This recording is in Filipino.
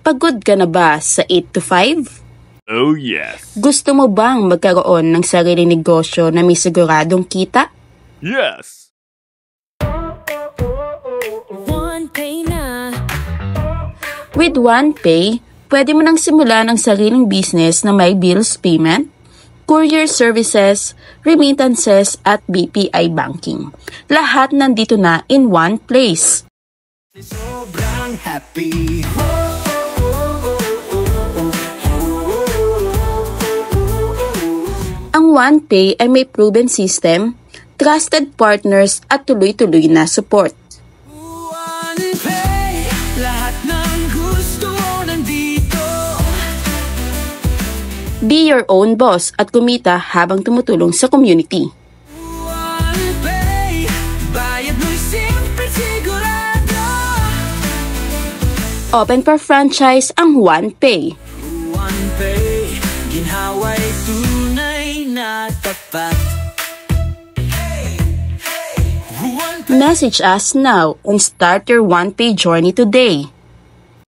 Pagod ka na ba sa 8 to 5? Oh yes. Gusto mo bang magkaroon ng sariling negosyo na may siguradong kita? Yes. OnePay na. With OnePay, pwede mo nang simulan ang sariling business na may bills payment, courier services, remittances at BPI banking. Lahat nandito na in one place. Sobrang happy. Ang OnePay ay may proven system, trusted partners at tuloy-tuloy na support. OnePay, lahat ng gusto nandito. Be your own boss at kumita habang tumutulong sa community. OnePay, bayad mo'y simple sigurado. Open for franchise ang OnePay. OnePay, ginhawa'y tunay na tapat. Message us now and start your OnePay journey today.